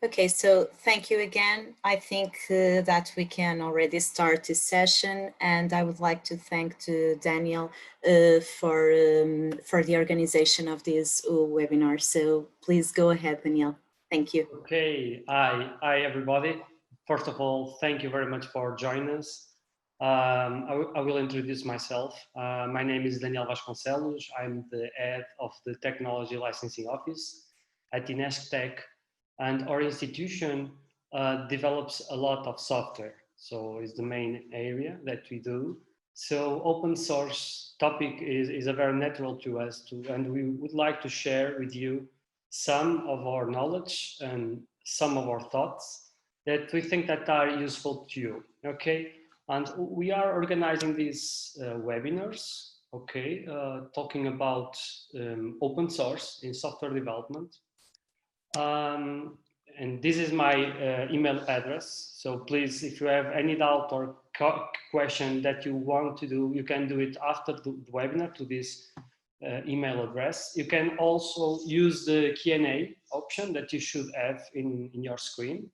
Okay, so thank you again. I think that we can already start this session, and I would like to thank to Daniel for the organization of this webinar. So please go ahead, Daniel. Thank you. Okay, hi everybody. First of all, thank you very much for joining us. I will introduce myself. My name is Daniel Vasconcelos. I'm the head of the Technology Licensing Office at INESC Tech, and our institution develops a lot of software. So it's the main area that we do. So open source topic is a very natural to us too, and we would like to share with you some of our knowledge and some of our thoughts that we think that are useful to you. Okay, and we are organizing these webinars. Okay, talking about open source in software development. And this is my email address. So please, if you have any doubt or question that you want to do, you can do it after the webinar to this email address. You can also use the Q&A option that you should have in your screen.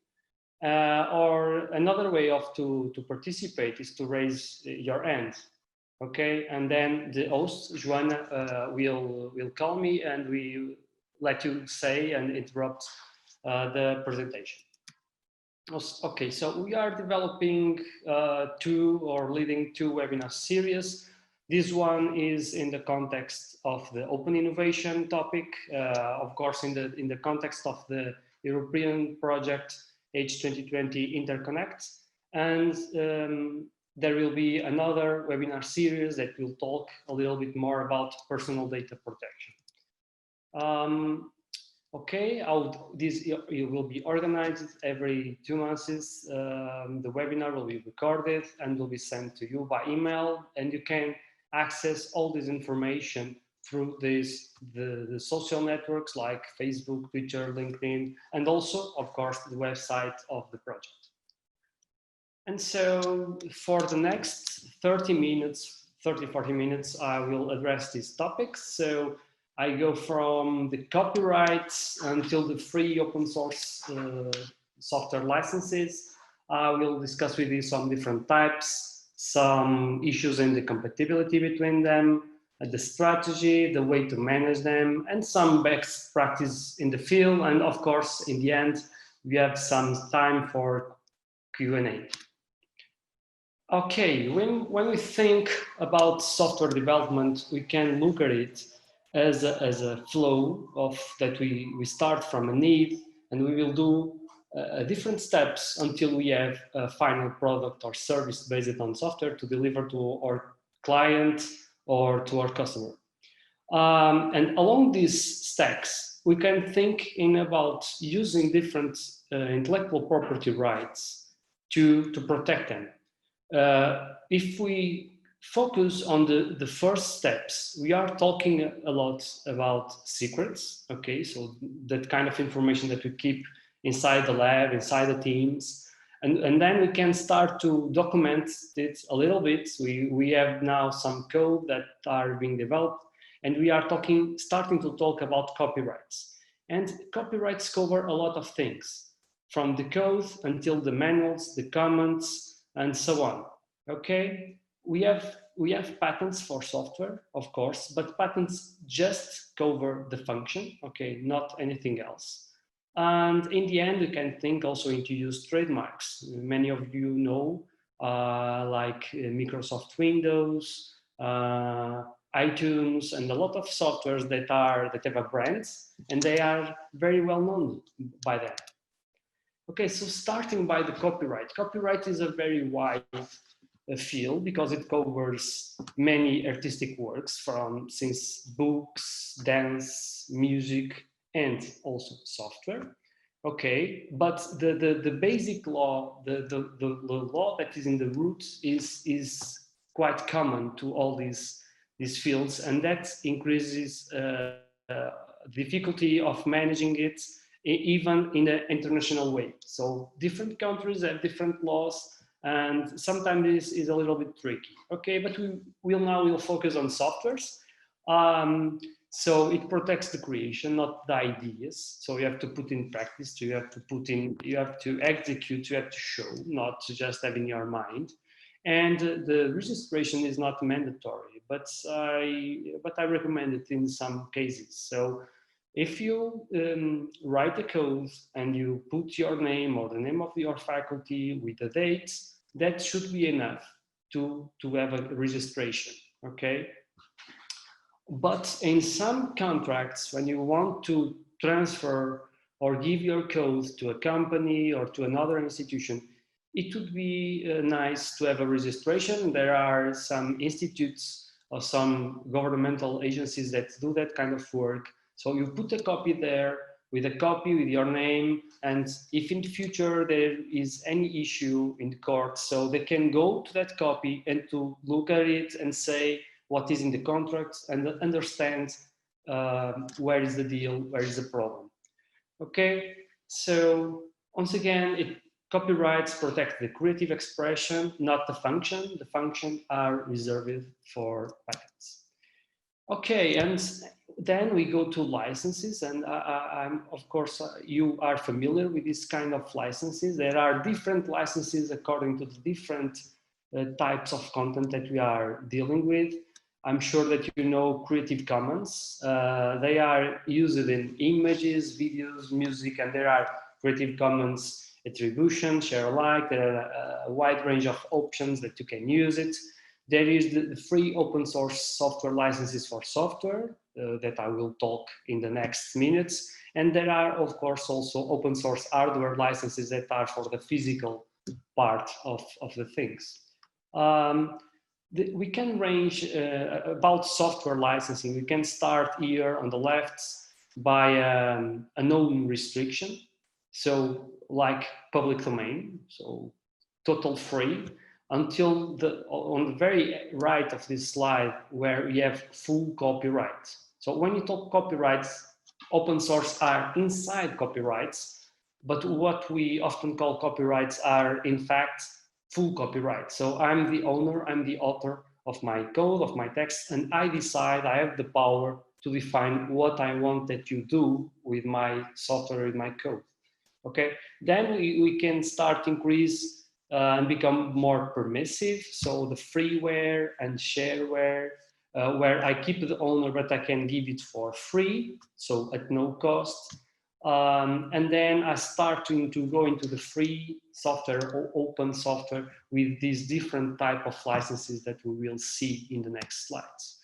Or another way of to participate is to raise your hand. Okay, and then the host, Joanna, will call me and we let you say and interrupt the presentation. Okay, so we are developing leading two webinar series. This one is in the context of the open innovation topic, of course, in the context of the European project H2020 InterConnect, and there will be another webinar series that will talk a little bit more about personal data protection. Okay, it will be organized every 2 months. The webinar will be recorded and will be sent to you by email, and you can access all this information through the social networks like Facebook, Twitter, LinkedIn, and also, of course, the website of the project. And so for the next 30, 40 minutes, I will address these topics. So I go from the copyrights until the free open source software licenses. I will discuss with you some different types, some issues in the compatibility between them, the strategy, the way to manage them, and some best practice in the field. And of course, in the end, we have some time for Q&A. Okay, when we think about software development, we can look at it as a flow of that we start from a need, and we will do different steps until we have a final product or service based on software to deliver to our client or to our customer. And along these stacks, we can think about using different intellectual property rights to protect them. If we focus on the first steps, we are talking a lot about secrets, okay? So that kind of information that we keep inside the lab, inside the teams, and then we can start to document it a little bit. We have now some code that are being developed, and we are starting to talk about copyrights. And copyrights cover a lot of things, from the code until the manuals, the comments, and so on. Okay, we have patents for software, of course, but patents just cover the function, okay, not anything else. And in the end, you can think also into use trademarks. Many of you know, like Microsoft Windows, iTunes, and a lot of softwares that have a brand, and they are very well known by them. Okay, so starting by the copyright. Copyright is a very wide field because it covers many artistic works since books, dance, music, and also software. Okay, but the basic law, the law that is in the roots is quite common to all these fields, and that increases difficulty of managing it even in an international way. So different countries have different laws, and sometimes this is a little bit tricky. Okay, but we'll focus on softwares. So it protects the creation, not the ideas. So you have to put in practice, you have to execute, you have to show, not to just have in your mind. And the registration is not mandatory, but I recommend it in some cases. So if you write the code and you put your name or the name of your faculty with the dates, that should be enough to have a registration, okay? But in some contracts, when you want to transfer or give your code to a company or to another institution, it would be nice to have a registration. There are some institutes or some governmental agencies that do that kind of work. So you put a copy there with a copy with your name, and if in the future there is any issue in the court, so they can go to that copy and to look at it and say, what is in the contracts and understand where is the deal, where is the problem. Okay, so once again, copyrights protect the creative expression, not the function. The function are reserved for patents. Okay, and then we go to licenses, and I'm of course you are familiar with this kind of licenses. There are different licenses according to the different types of content that we are dealing with. I'm sure that you know Creative Commons. They are used in images, videos, music, and there are Creative Commons attribution, share alike. There are a wide range of options that you can use it. There is the free open source software licenses for software that I will talk in the next minutes. And there are, of course, also open source hardware licenses that are for the physical part of the things. We can range about software licensing. We can start here on the left by a known restriction. So like public domain, so total free, until on the very right of this slide where we have full copyright. So when you talk copyrights, open source are inside copyrights, but what we often call copyrights are in fact full copyright. So I'm the owner, I'm the author of my code, of my text, and I decide, I have the power to define what I want that you do with my software, with my code. Okay, then we can start increase and become more permissive. So the freeware and shareware, where I keep the owner, but I can give it for free, so at no cost. And then I start to go into the free software or open software with these different type of licenses that we will see in the next slides.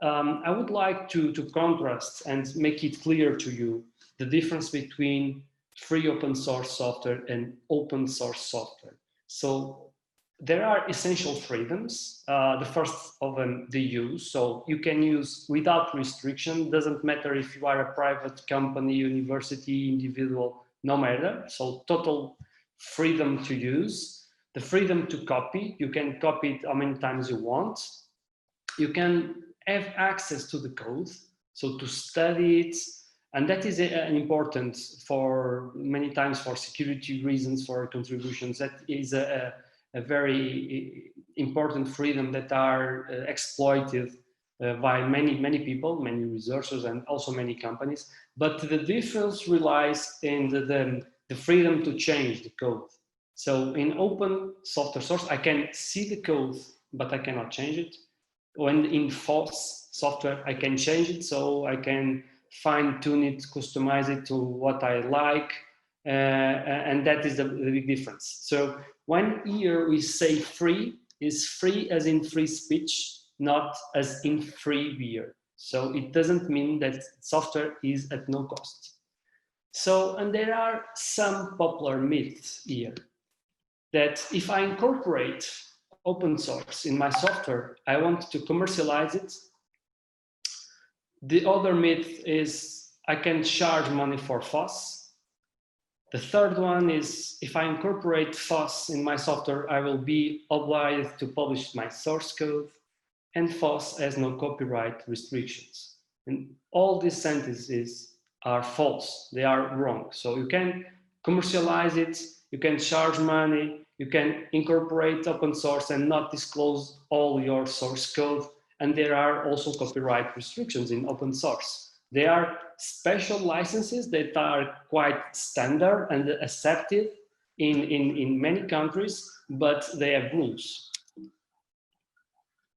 I would like to contrast and make it clear to you the difference between free open source software and open source software. So there are essential freedoms. The first of them, the use. So you can use without restriction. Doesn't matter if you are a private company, university, individual, no matter. So total freedom to use. The freedom to copy. You can copy it how many times you want. You can have access to the code, so to study it. And that is important for many times for security reasons, for contributions. That is a very important freedom that are exploited by many people, many researchers, and also many companies. But the difference relies in the freedom to change the code. So in open software source, I can see the code, but I cannot change it. When in FOSS software, I can change it, so I can fine tune it, customize it to what I like, and that is the big difference. So when here we say free, is free as in free speech, not as in free beer. So it doesn't mean that software is at no cost. So, and there are some popular myths here that if I incorporate open source in my software, I want to commercialize it. The other myth is I can charge money for FOSS. The third one is if I incorporate FOSS in my software, I will be obliged to publish my source code, and FOSS has no copyright restrictions. And all these sentences are false, they are wrong. So you can commercialize it, you can charge money, you can incorporate open source and not disclose all your source code, And there are also copyright restrictions in open source. There are special licenses that are quite standard and accepted in many countries, but they have rules.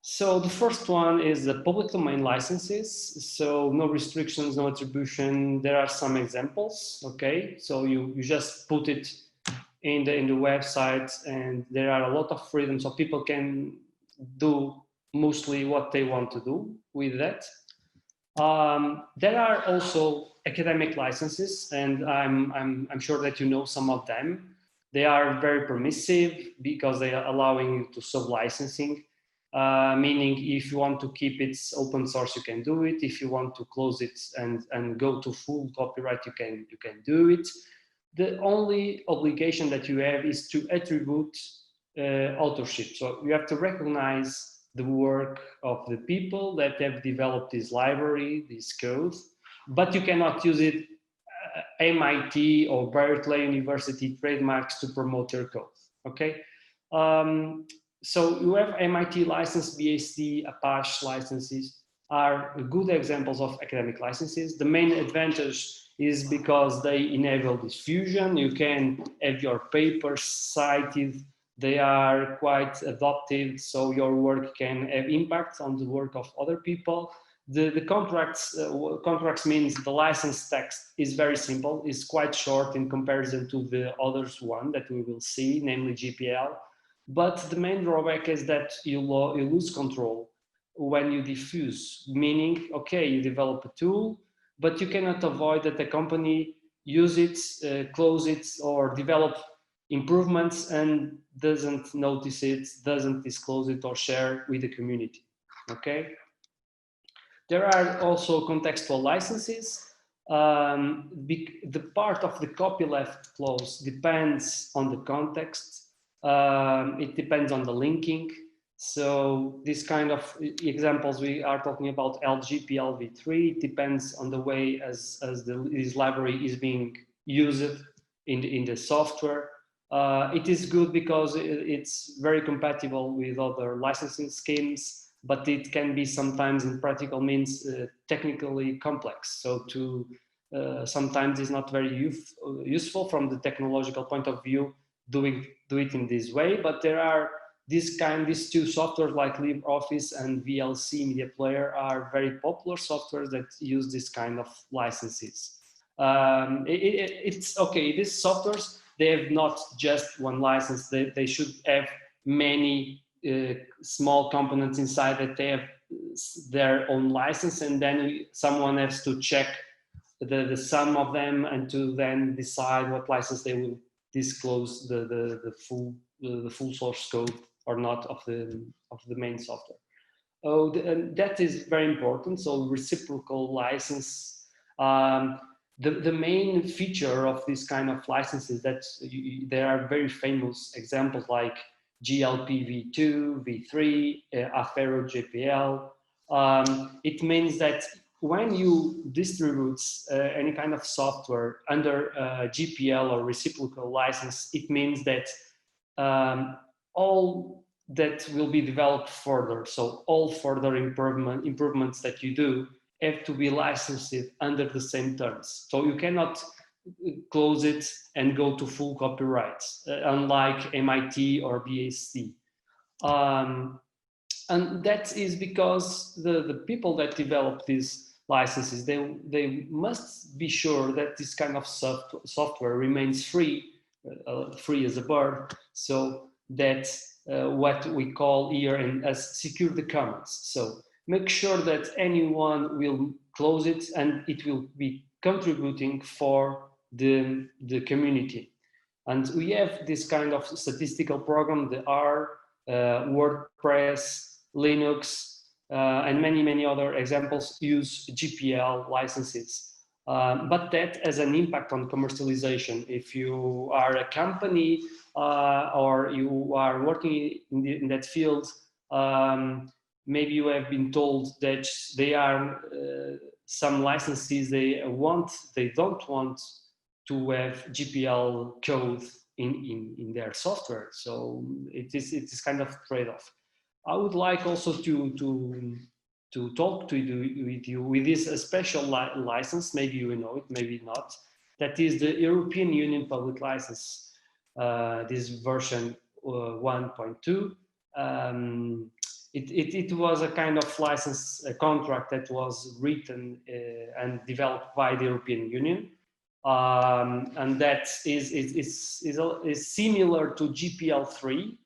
So the first one is the public domain licenses. So no restrictions, no attribution. There are some examples, okay? So you just put it in the website, and there are a lot of freedom, so people can do mostly what they want to do with that. There are also academic licenses, and I'm sure that you know some of them. They are very permissive because they are allowing you to sub-licensing, meaning if you want to keep it open source, you can do it. If you want to close it and go to full copyright, you can do it. The only obligation that you have is to attribute authorship. So you have to recognize the work of the people that have developed this library, this code, but you cannot use it MIT or Berkeley University trademarks to promote your code, okay? So you have MIT license, BSD, Apache licenses are good examples of academic licenses. The main advantage is because they enable diffusion. You can have your papers cited. They are quite adaptive, so your work can have impact on the work of other people. The contracts means the license text is very simple, is quite short in comparison to the others one that we will see, namely GPL. But the main drawback is that you lose control when you diffuse, meaning, okay, you develop a tool, but you cannot avoid that the company use it, close it, or develop improvements and doesn't notice it, doesn't disclose it or share with the community, okay? There are also contextual licenses. The part of the copyleft clause depends on the context. It depends on the linking. So this kind of examples, we are talking about LGPLv3. It depends on the way as this library is being used in the software. It is good because it's very compatible with other licensing schemes, but it can be sometimes in practical means technically complex. So sometimes it's not very useful from the technological point of view do it in this way, but there are these two softwares like LibreOffice and VLC Media Player are very popular softwares that use this kind of licenses. It's okay, these softwares, they have not just one license, they should have many small components inside that they have their own license, and then someone has to check the sum of them and to then decide what license they will disclose the full source code or not of the main software. And that is very important. So reciprocal license. The main feature of this kind of license is that there are very famous examples like GLP v2, v3, Affero GPL. It means that when you distribute any kind of software under GPL or reciprocal license, it means that all that will be developed further, so all further improvements that you do have to be licensed under the same terms. So you cannot close it and go to full copyright, unlike MIT or BSD. And that is because the people that develop these licenses, they must be sure that this kind of software remains free, free as a bird, so that what we call here as secure the commons. So make sure that anyone will close it and it will be contributing for the community. And we have this kind of statistical program, the R, WordPress, Linux, and many other examples use GPL licenses. But that has an impact on commercialization. If you are a company or you are working in that field, maybe you have been told that they are some licenses they don't want to have GPL code in their software. So it is kind of trade-off. I would like also to talk with you with this special license. Maybe you know it, maybe not. That is the European Union Public License. This version 1.2. It was a kind of license contract that was written and developed by the European Union. And that is similar to GPL3,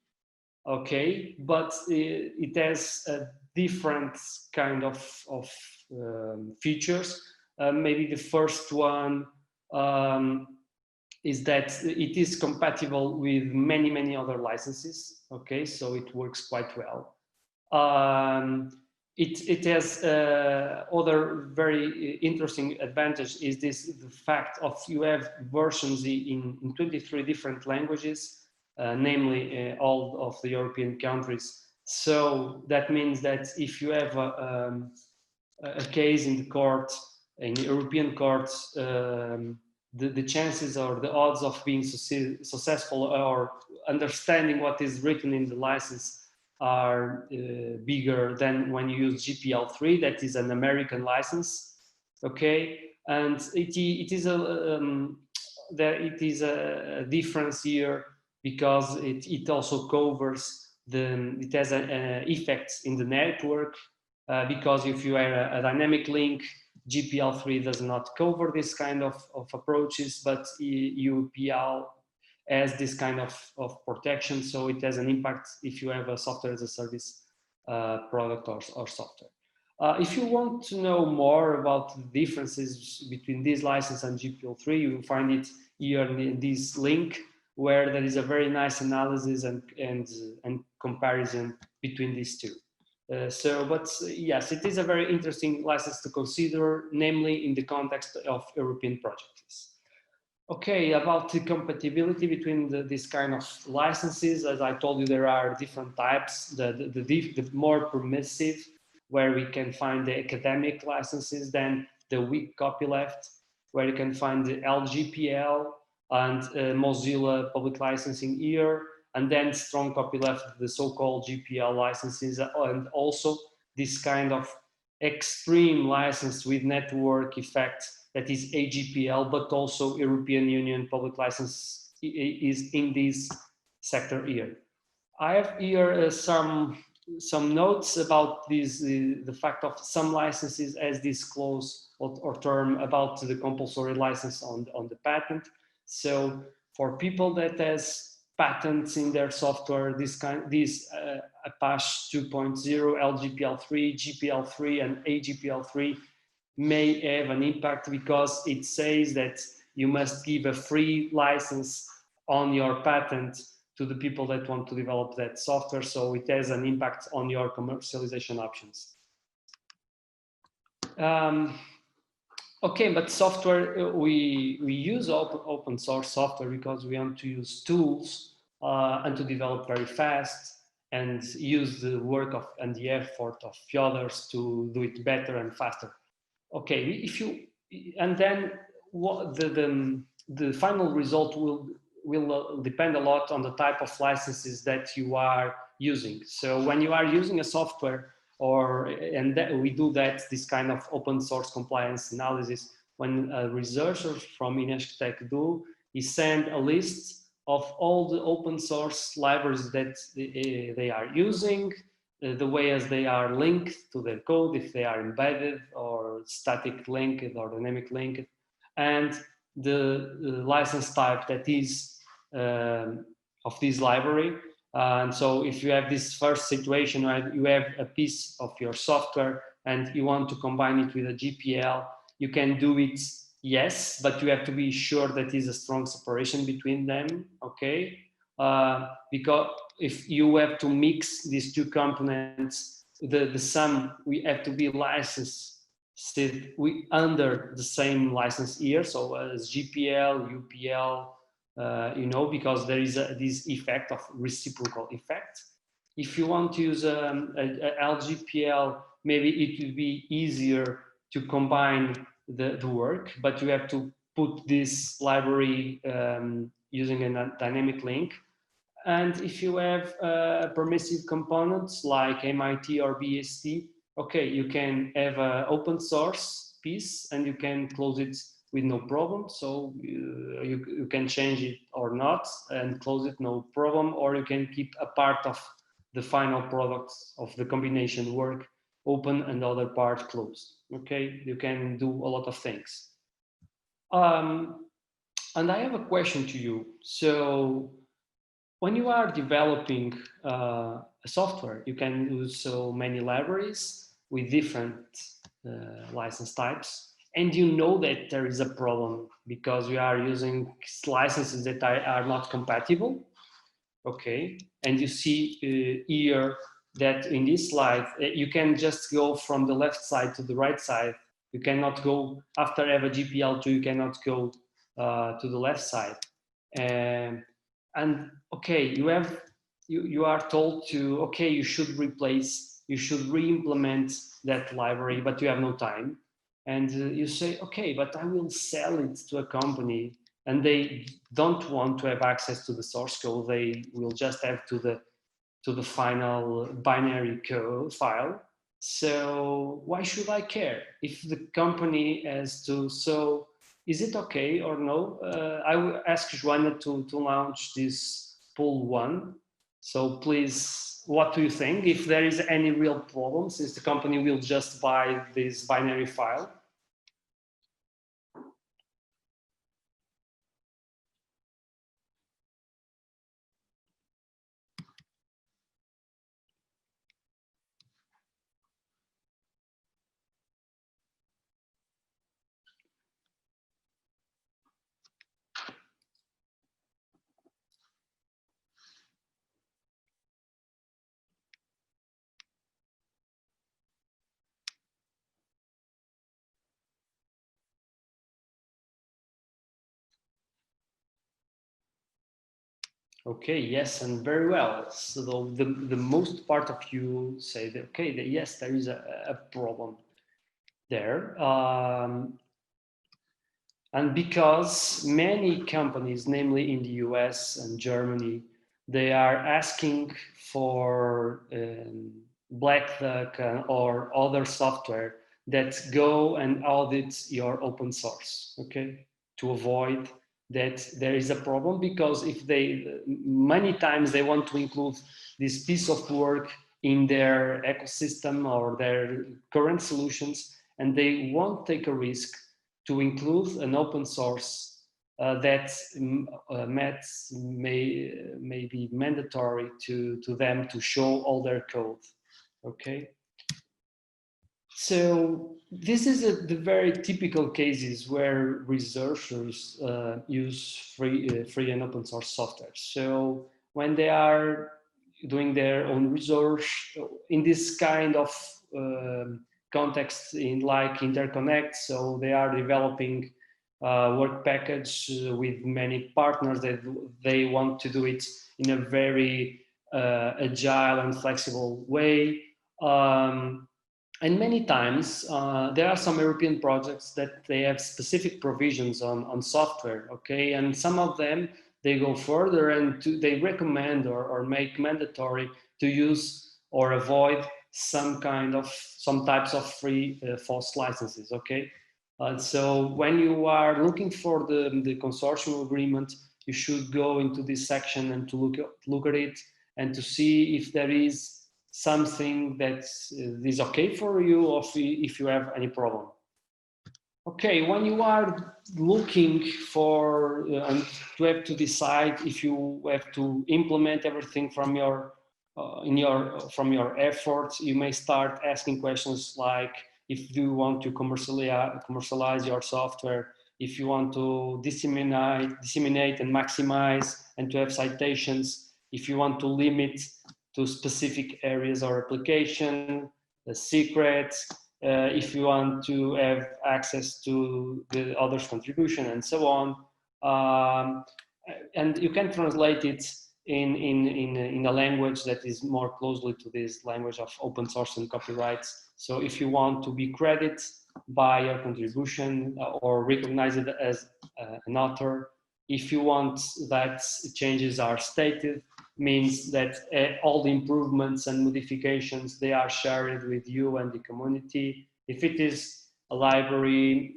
okay, but it has a different kind of features. Maybe the first one is that it is compatible with many other licenses, okay, so it works quite well. It has other very interesting advantage is the fact of you have versions in 23 different languages, namely all of the European countries. So that means that if you have a case in the court, in European courts, the chances or the odds of being successful or understanding what is written in the license are bigger than when you use GPL3, that is an American license, okay? And it is a difference here because it also covers it has effects in the network, because if you are a dynamic link, GPL3 does not cover this kind of approaches, but UPL has this kind of protection, so it has an impact if you have a software as a service product or software. If you want to know more about the differences between this license and GPL3, you will find it here in this link, where there is a very nice analysis and comparison between these two. But yes, it is a very interesting license to consider, namely in the context of European projects. Okay, about the compatibility between these kind of licenses, as I told you, there are different types. The more permissive, where we can find the academic licenses, then the weak copyleft, where you can find the LGPL and Mozilla public licensing here, and then strong copyleft, the so-called GPL licenses, and also this kind of extreme license with network effect, that is AGPL, but also European Union public license is in this sector here. I have here some notes about this, the fact of some licenses as this clause or term about the compulsory license on the patent. So for people that has patents in their software, this Apache 2.0, LGPL3, GPL3, and AGPL3 may have an impact, because it says that you must give a free license on your patent to the people that want to develop that software, so it has an impact on your commercialization options. Okay, but software, we use open source software because we want to use tools and to develop very fast and use the work of and the effort of others to do it better and faster. Okay, and then what the final result will depend a lot on the type of licenses that you are using. So when you are using a software, we do this kind of open source compliance analysis, when a researcher from INESC Tech do is send a list of all the open source libraries that they are using, the way as they are linked to their code, if they are embedded or static linked or dynamic linked, and the license type that is of this library. And so if you have this first situation where you have a piece of your software and you want to combine it with a GPL, you can do it, yes, but you have to be sure that there is a strong separation between them, okay? Because if you have to mix these two components, the sum, we have to be licensed under the same license here, so as GPL, UPL, because there is this effect of reciprocal effect. If you want to use a LGPL, maybe it will be easier to combine the work, but you have to put this library using a dynamic link. And if you have permissive components like MIT or BST, okay, you can have an open source piece and you can close it with no problem. So you can change it or not and close it, no problem. Or you can keep a part of the final product of the combination work open and other part closed. Okay, you can do a lot of things. And I have a question to you. So when you are developing a software, you can use so many libraries with different license types, and you know that there is a problem because you are using licenses that are not compatible. Okay, and you see here that in this slide you can just go from the left side to the right side. You cannot go after have a GPL2. You cannot go to the left side. And okay, you are told to, okay, you should replace, you should re-implement that library, but you have no time. And you say, okay, but I will sell it to a company, and they don't want to have access to the source code. They will just have to the final binary code file. So why should I care if the company has to? So is it okay or no? I will ask Joanna to launch this poll one. So please, what do you think? If there is any real problem, since the company will just buy this binary file? Okay, yes, and very well. So the most part of you say that, okay, that yes, there is a problem there. And because many companies, namely in the US and Germany, they are asking for Black Duck or other software that go and audit your open source, okay, to avoid that there is a problem. Because if they, many times they want to include this piece of work in their ecosystem or their current solutions, and they won't take a risk to include an open source that may be mandatory to them to show all their code. Okay. So this is the very typical cases where researchers use free and open source software. So when they are doing their own research in this kind of context, in like InterConnect, so they are developing work package with many partners that they want to do it in a very agile and flexible way. And many times there are some European projects that they have specific provisions on software, okay? And some of them, they go further and they recommend or make mandatory to use or avoid some types of free FOSS licenses, okay? So when you are looking for the consortium agreement, you should go into this section and to look at it and to see if there is something that is okay for you, or if you have any problem. Okay, when you are looking for to have to decide if you have to implement everything from your efforts, you may start asking questions like if you want to commercialize your software, if you want to disseminate and maximize and to have citations, if you want to limit to specific areas or application, the secrets, if you want to have access to the others' contribution and so on. And you can translate it in a language that is more closely to this language of open source and copyrights. So if you want to be credited by your contribution or recognize it as an author, if you want that changes are stated, means that all the improvements and modifications, they are shared with you and the community. If it is a library,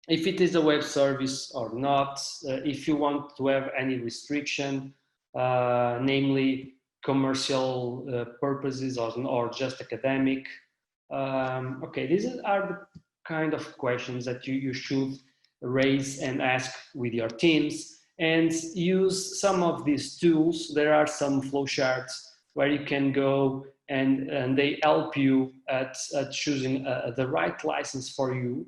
if it is a web service or not, if you want to have any restriction, namely commercial purposes or just academic. Okay, these are the kind of questions that you should raise and ask with your teams, and use some of these tools. There are some flowcharts where you can go and they help you at choosing the right license for you.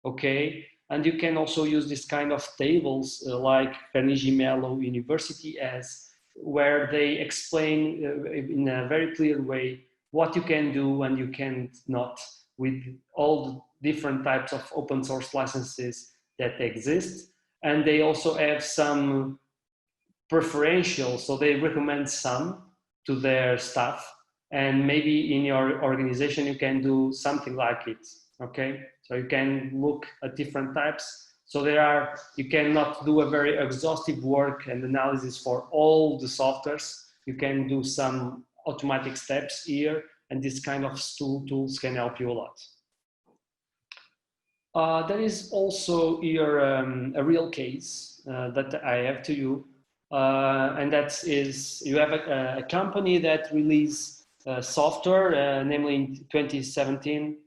Okay, and you can also use this kind of tables like Carnegie Mellon University has, where they explain in a very clear way what you can do and you can not with all the different types of open source licenses that exist. And they also have some preferential, so they recommend some to their staff, and maybe in your organization you can do something like it. Okay, so you can look at different types. So there are, you cannot do a very exhaustive work and analysis for all the softwares. You can do some automatic steps here, and this kind of tools can help you a lot. There is also here a real case that I have to you, and that is, you have a company that released software, namely in 2017.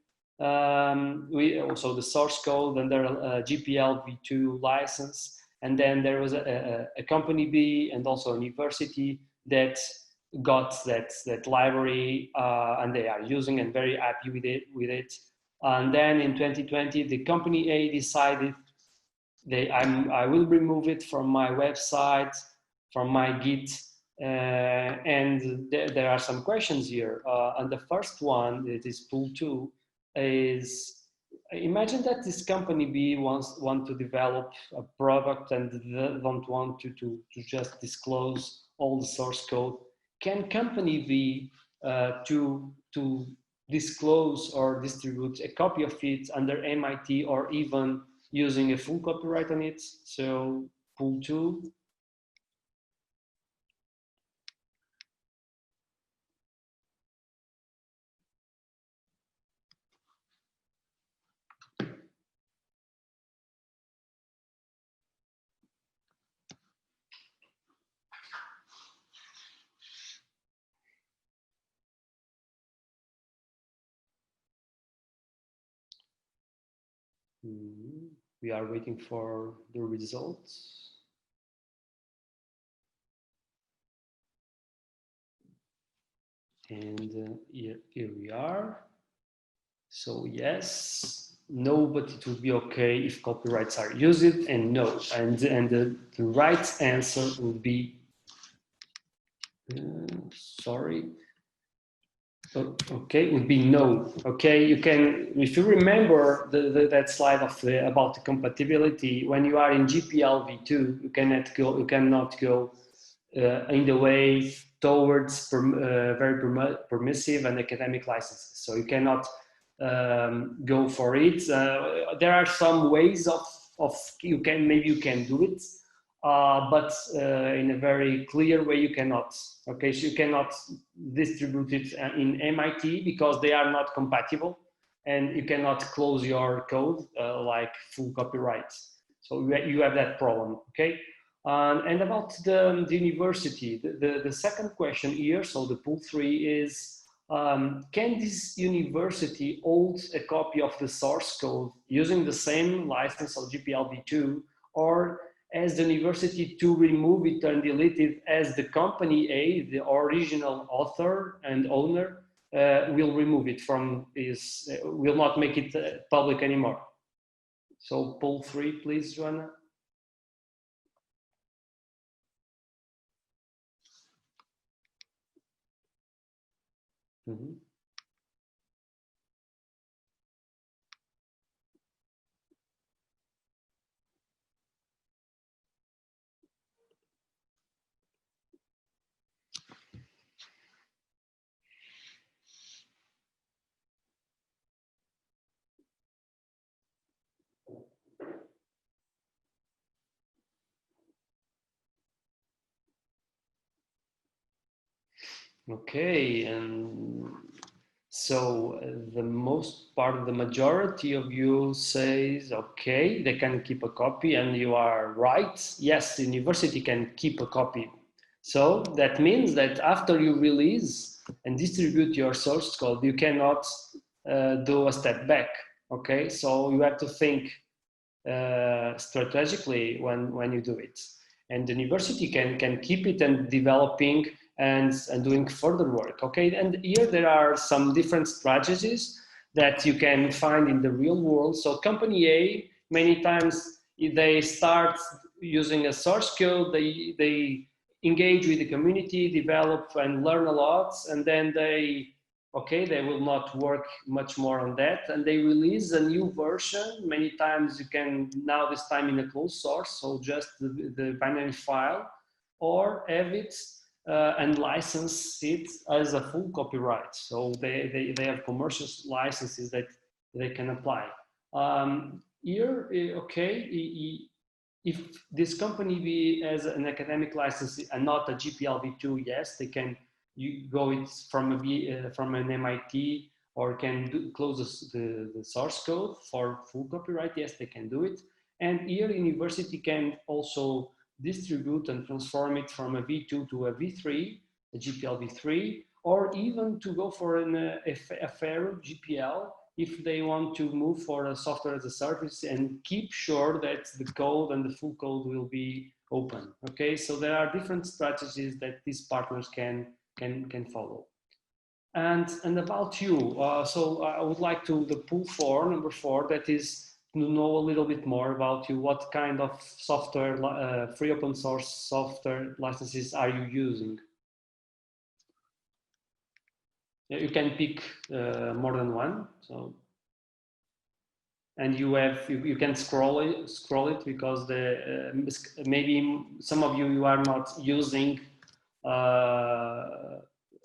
We also the source code under GPL v2 license, and then there was a company B and also a university that got that library, and they are using and very happy with it. And then in 2020, the company A decided I will remove it from my website, from my Git, and there are some questions here. And the first one, it is pool 2, is imagine that this company B want to develop a product and don't want to just disclose all the source code. Can company B to disclose or distribute a copy of it under MIT or even using a full copyright on it? So pool 2. We are waiting for the results. And here we are. So yes, no, but it will be okay if copyrights are used, and no. And the right answer would be, sorry. Okay, would be no. Okay, you can, if you remember that slide of about the compatibility, when you are in GPL v2, you cannot go in the way towards very permissive and academic licenses. So you cannot go for it. There are some ways of maybe you can do it, but in a very clear way you cannot. Okay, so you cannot distribute it in MIT because they are not compatible, and you cannot close your code like full copyright. So you have that problem. Okay. And about the university, the second question here, so the pool 3 is, can this university hold a copy of the source code using the same license of GPL v2, or as the university to remove it and delete it as the company A, the original author and owner, will remove it from his, will not make it public anymore? So poll 3, please, Joanna. Mm-hmm. Okay, and so the most part of the majority of you says, okay, they can keep a copy, and you are right. Yes, the university can keep a copy. So that means that after you release and distribute your source code, you cannot do a step back. Okay, so you have to think strategically when you do it, and the university can keep it and developing and doing further work. Okay, and here there are some different strategies that you can find in the real world. So company A, many times they start using a source code, they engage with the community, develop and learn a lot, and then they will not work much more on that, and they release a new version. Many times you can, now this time in a closed source, so just the binary file, or have it and license it as a full copyright. So they have commercial licenses that they can apply. Here, if this company be as an academic license and not a GPL v2, yes, they can go it from from an MIT, or can close the source code for full copyright. Yes, they can do it. And here university can also distribute and transform it from a v2 to a v3, a GPL v3, or even to go for a fair GPL if they want to move for a software as a service and keep sure that the code and the full code will be open. Okay, so there are different strategies that these partners can follow. And about you, so I would like to the pool 4, number 4, that is to know a little bit more about you. What kind of software, free open source software licenses are you using? You can pick more than one. So, and you can scroll it because maybe some of you are not using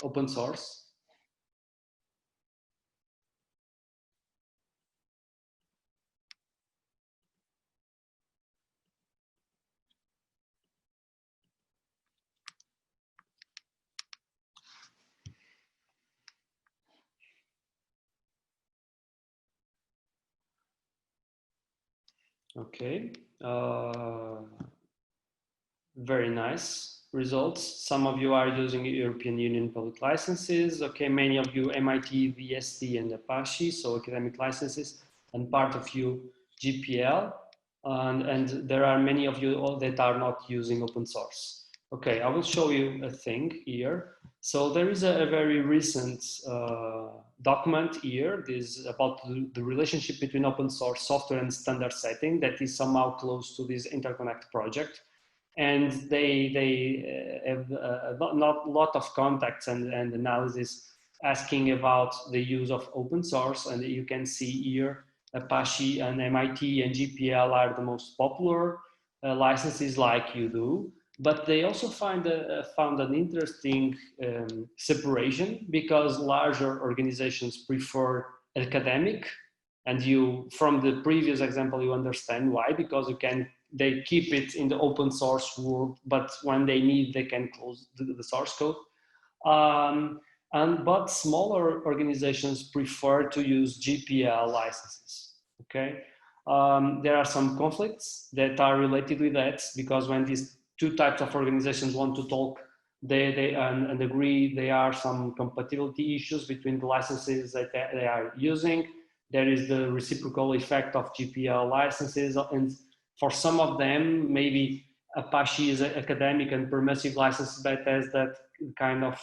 open source. Okay, very nice results. Some of you are using European Union public licenses. Okay, many of you MIT, VST, and Apache, so academic licenses, and part of you GPL, and there are many of you that are not using open source. Okay, I will show you a thing here. So there is a very recent document here. This is about the relationship between open source software and standard setting that is somehow close to this InterConnect project. And they have a lot of contacts and analysis asking about the use of open source. And you can see here, Apache and MIT and GPL are the most popular licenses like you do. But they also found an interesting separation, because larger organizations prefer academic, and you, from the previous example, you understand why, because they keep it in the open source world, but when they need, they can close the source code. But smaller organizations prefer to use GPL licenses. Okay, there are some conflicts that are related with that, because when these two types of organizations want to talk, they and agree, there are some compatibility issues between the licenses that they are using. There is the reciprocal effect of GPL licenses, and for some of them, maybe Apache is an academic and permissive license that has that kind of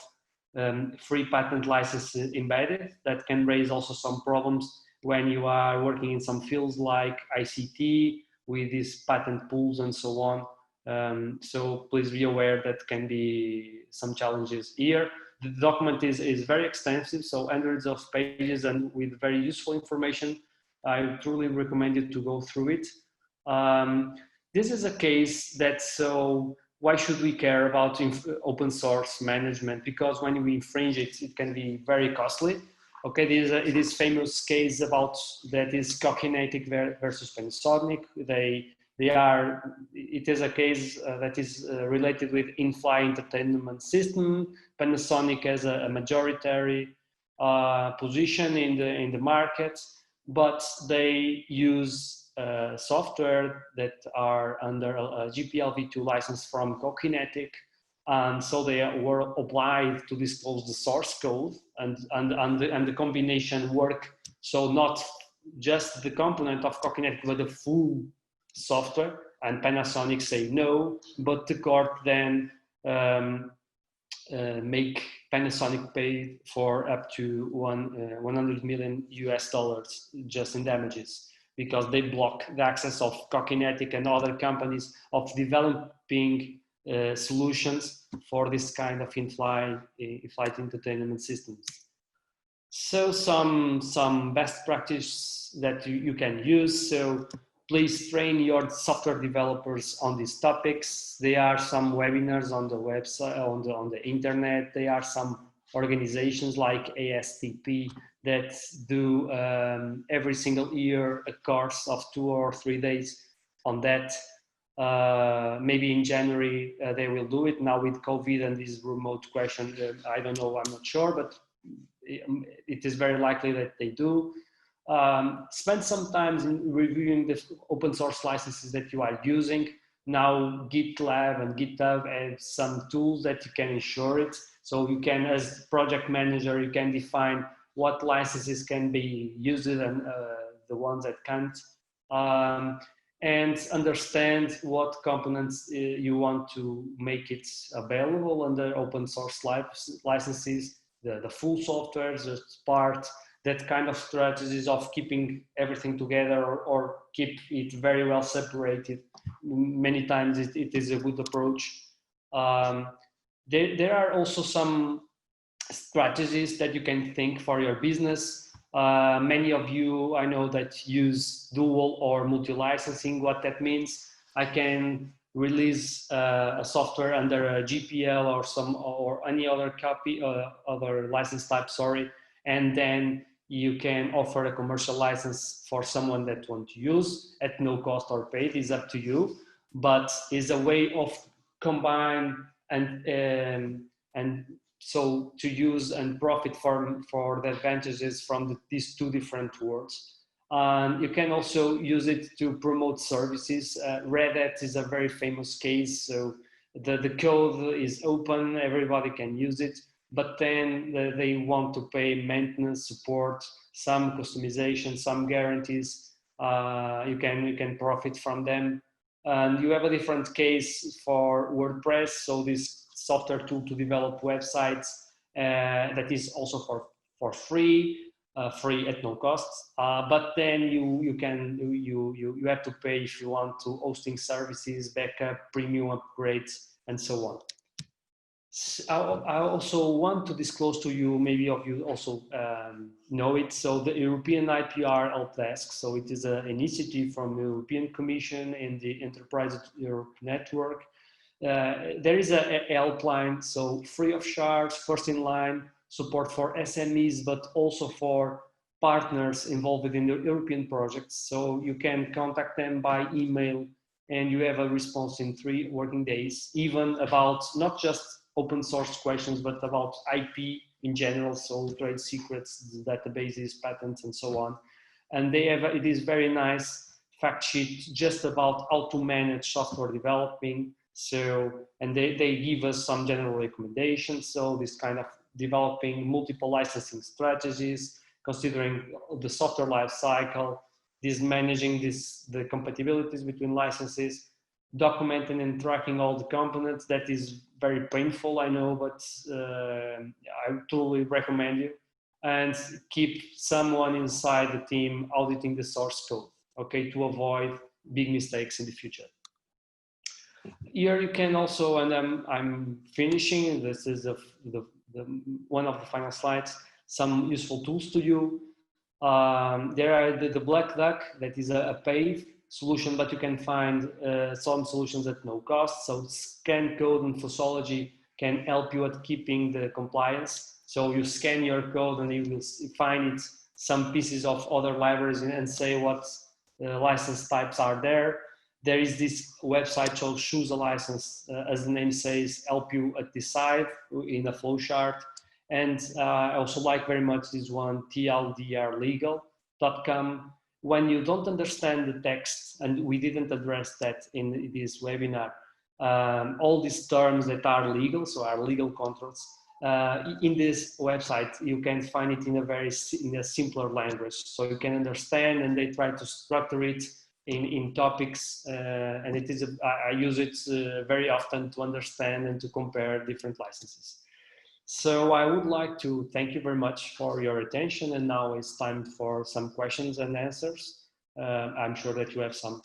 free patent license embedded, that can raise also some problems when you are working in some fields like ICT with these patent pools and so on. So please be aware that can be some challenges here. The document is very extensive, so hundreds of pages and with very useful information. I truly recommend you to go through it. This is a case that, so why should we care about open source management? Because when we infringe it, it can be very costly. Okay, it is famous case about that is Cokinetic versus Panasonic. They It is a case that is related with in-flight entertainment system. Panasonic has a majority position in the market, but they use software that are under a GPL v2 license from Cokinetic, and so they were obliged to disclose the source code and the combination work. So not just the component of Cokinetic, but the full software. And Panasonic say no, but the court then make Panasonic pay for up to 100 million US dollars just in damages, because they block the access of Cokinetic and other companies of developing solutions for this kind of in-flight entertainment systems. So some best practice that you can use. So please train your software developers on these topics. There are some webinars on the website, on the internet. There are some organizations like ASTP that do every single year a course of 2 or 3 days on that. Maybe in January they will do it. Now with COVID and this remote question, I don't know, I'm not sure, but it is very likely that they do. Spend some time in reviewing the open source licenses that you are using. Now GitLab and GitHub have some tools that you can ensure it. So you can, as project manager, you can define what licenses can be used and the ones that can't. And understand what components you want to make it available under open source licenses, the full software, just part, that kind of strategies of keeping everything together or keep it very well separated. Many times it is a good approach. There are also some strategies that you can think for your business. Many of you, I know, that use dual or multi-licensing. What that means, I can release a software under a GPL or any other other license type, sorry, and then you can offer a commercial license for someone that wants to use at no cost or paid. Is up to you, but is a way of combine and so to use and profit for the advantages from these two different worlds. You can also use it to promote services. Red Hat is a very famous case. So the code is open, everybody can use it, but then they want to pay maintenance, support, some customization, some guarantees. You can profit from them. And you have a different case for WordPress. So this software tool to develop websites that is also for free at no cost. But then you have to pay if you want to hosting services, backup, premium upgrades, and so on. I also want to disclose to you, maybe of you also know it, so the European IPR All Tasks, so it is an initiative from the European Commission and the Enterprise Europe Network. There is a helpline, so free of charge, first in line, support for SMEs, but also for partners involved in the European projects. So you can contact them by email and you have a response in 3 working days, even about not just open source questions, but about IP in general, so trade secrets, databases, patents, and so on. And they have, it is very nice fact sheet just about how to manage software developing. So, and they give us some general recommendations. So this kind of developing multiple licensing strategies, considering the software life cycle, this managing the compatibilities between licenses, documenting and tracking all the components. That is very painful, I know, but I totally recommend you. And keep someone inside the team auditing the source code, okay, to avoid big mistakes in the future. Here you can also, and I'm finishing, this is one of the final slides, some useful tools to you. There are the Black Duck, that is a paid solution, but you can find some solutions at no cost. So scan code and Fossology can help you at keeping the compliance. So you scan your code and you will find some pieces of other libraries and say what license types are there. there is this website called Choose a License, as the name says, help you decide in a flowchart. And I also like very much this one, tldrlegal.com. When you don't understand the text, and we didn't address that in this webinar, all these terms that are legal, so are legal contracts, in this website, you can find it in a simpler language, so you can understand, and they try to structure it in topics, and it is I use it very often to understand and to compare different licenses. So I would like to thank you very much for your attention, and now it's time for some questions and answers. I'm sure that you have some.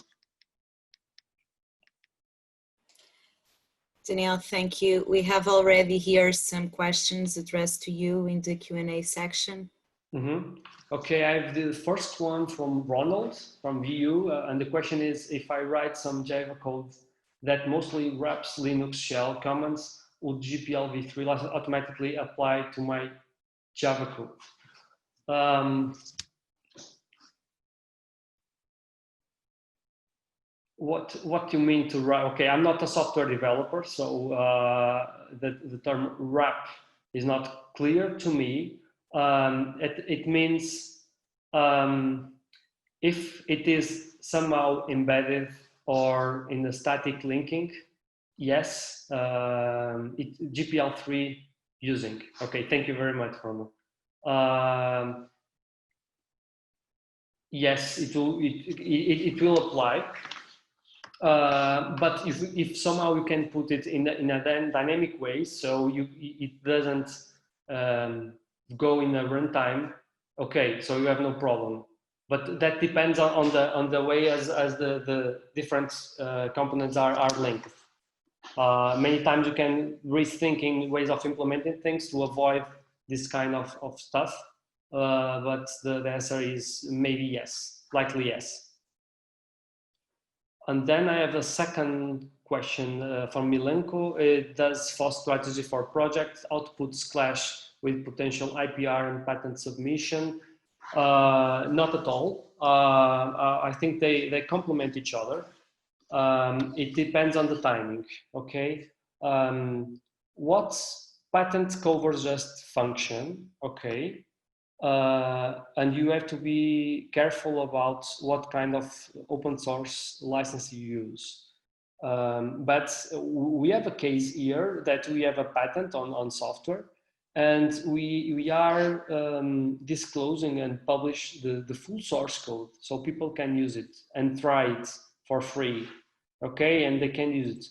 Daniel, thank you. We have already here some questions addressed to you in the Q&A section. Okay, I have the first one from Ronald from VU, and the question is, if I write some Java code that mostly wraps Linux shell commands, would GPL v3 automatically apply to my Java code? What you mean to write? Okay, I'm not a software developer, so the term wrap is not clear to me. It means if it is somehow embedded or in the static linking, yes, GPL3 using. Okay, thank you very much, Romo. Yes, it will apply. But if somehow you can put it in a dynamic way, so it doesn't go in a runtime, okay, so you have no problem. But that depends on the way as the different components are linked. Many times you can rethinking ways of implementing things to avoid this kind of stuff. But the answer is maybe yes, likely yes. And then I have a second question from Milenko. Does FOSS strategy for project outputs clash with potential IPR and patent submission? Not at all. I think they complement each other. It depends on the timing, okay? What patent covers just function, okay? And you have to be careful about what kind of open source license you use. But we have a case here that we have a patent on software, and we are disclosing and publish the full source code so people can use it and try it for free, okay? And they can use it.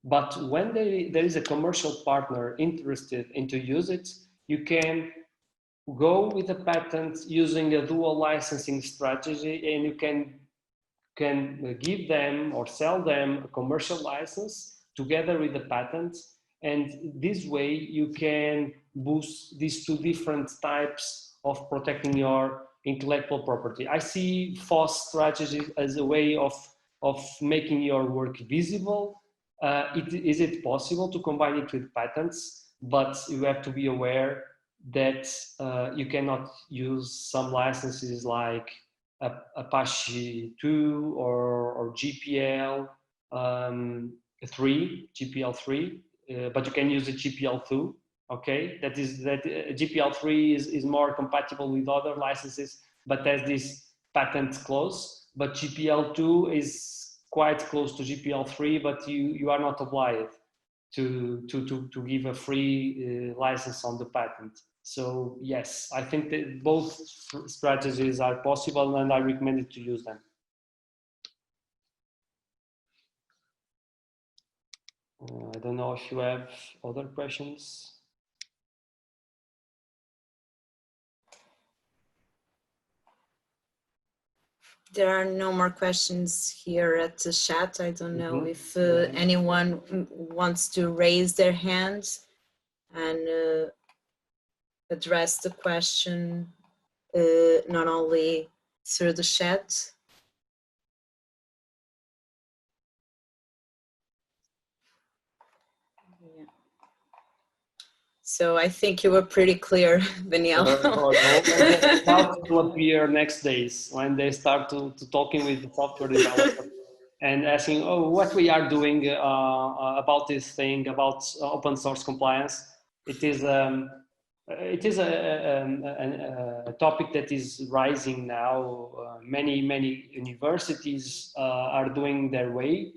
But when there is a commercial partner interested in to use it, you can go with a patent using a dual licensing strategy, and you can give them or sell them a commercial license together with the patent. And this way you can boost these two different types of protecting your intellectual property. I see FOSS strategy as a way of making your work visible. Is it possible to combine it with patents? But you have to be aware that you cannot use some licenses like Apache 2 or GPL 3, but you can use the GPL2. Okay, that GPL3 is more compatible with other licenses, but has this patent clause. But GPL2 is quite close to GPL3, but you are not obliged to give a free license on the patent. So yes, I think that both strategies are possible, and I recommend it to use them. I don't know if you have other questions. There are no more questions here at the chat. I don't know if anyone wants to raise their hands and address the question not only through the chat. Yeah. So I think you were pretty clear, Daniel. Doubts will appear next days when they start to talking with the software developer, and asking, oh, what we are doing about this thing, about open source compliance. It is a topic that is rising now. Many universities are doing their way,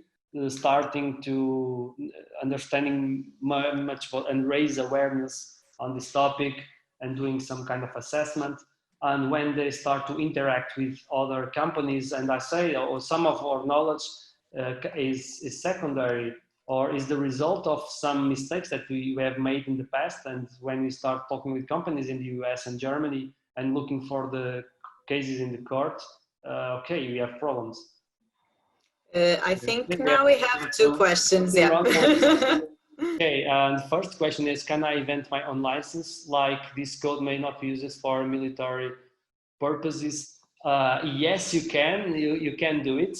starting to understanding much and raise awareness on this topic and doing some kind of assessment. And when they start to interact with other companies, and I say, oh, some of our knowledge is secondary or is the result of some mistakes that we have made in the past. And when we start talking with companies in the US and Germany and looking for the cases in the court, okay, we have problems. I think now we have two questions. Yeah. Okay, and the first question is, can I invent my own license? Like this code may not be used for military purposes. Yes, you can. You can do it.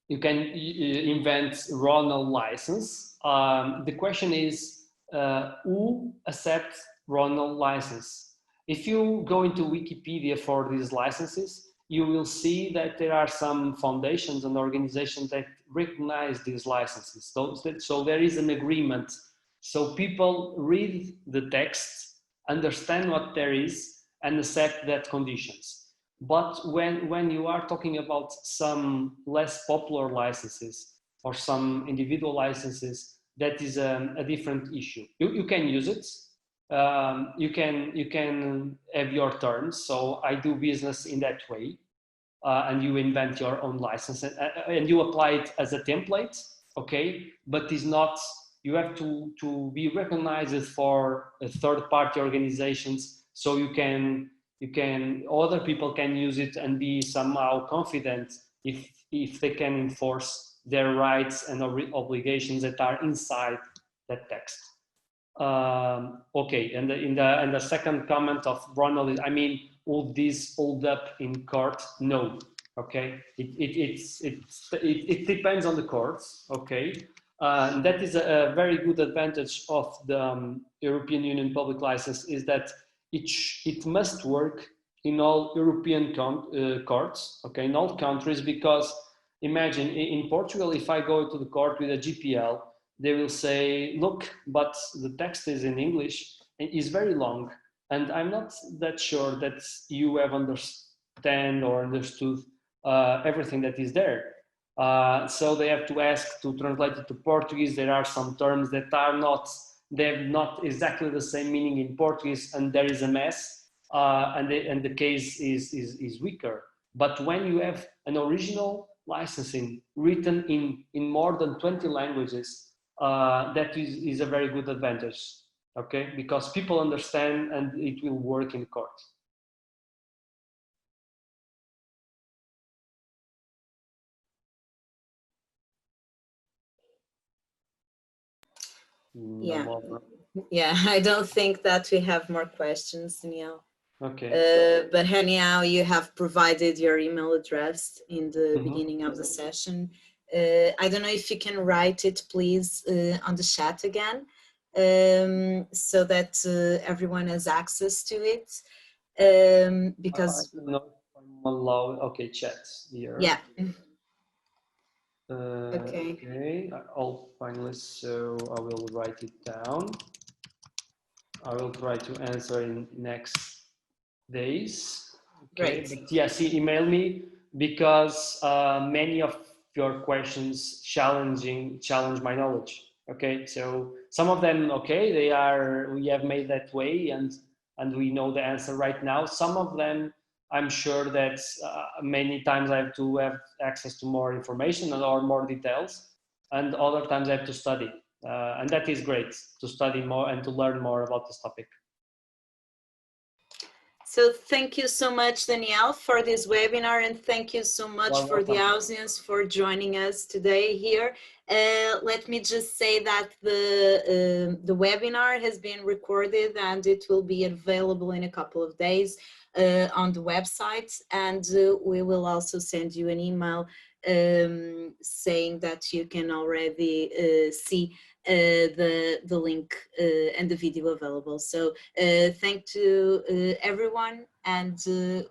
You can invent raw null license. The question is, who accepts raw null license? If you go into Wikipedia for these licenses, you will see that there are some foundations and organizations that recognize these licenses. So there is an agreement. So people read the text, understand what there is, and accept that conditions. But when you are talking about some less popular licenses or some individual licenses, that is a different issue. You can use it. You can have your terms. So I do business in that way, and you invent your own license and you apply it as a template. Okay, but it's not. You have to be recognized for third-party organizations, so you can other people can use it and be somehow confident if they can enforce their rights and obligations that are inside that text. Okay, and in the second comment of Ronald, I mean, will this hold up in court? No. Okay, it depends on the courts. Okay, that is a very good advantage of the European Union public license, is that it must work in all European courts, okay, in all countries, because imagine in Portugal, if I go to the court with a GPL, they will say, look, but the text is in English, it is very long, and I'm not that sure that you have understand or understood everything that is there. So they have to ask to translate it to Portuguese. There are some terms that are not, they have not exactly the same meaning in Portuguese, and there is a mess, and the case is weaker. But when you have an original licensing written in more than 20 languages, that is a very good advantage, okay? Because people understand and it will work in court. Yeah, I don't think that we have more questions, Daniel. Okay. But anyhow, you have provided your email address in the beginning of the session. I don't know if you can write it, please, on the chat again, so that everyone has access to it. Because I don't know if I'm allowed. Okay, chat here. Yeah. Okay, all finalists, so I will write it down. I will try to answer in next days. Okay, Great. but yes, email me, because many of your questions challenge my knowledge. Okay, so some of them, okay, we have made that way and we know the answer right now. Some of them, I'm sure that many times I have to have access to more information or more details, and other times I have to study. And that is great, to study more and to learn more about this topic. So thank you so much, Danielle, for this webinar, and thank you so much for the audience for joining us today here. Let me just say that the webinar has been recorded and it will be available in a couple of days on the website, and we will also send you an email saying that you can already see the link and the video available. So thank you everyone, and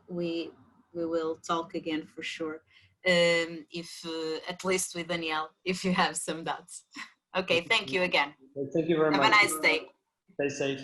we will talk again for sure if at least with Danielle, if you have some doubts. Okay, thank you again. Thank you very Have a much. nice day. Stay safe.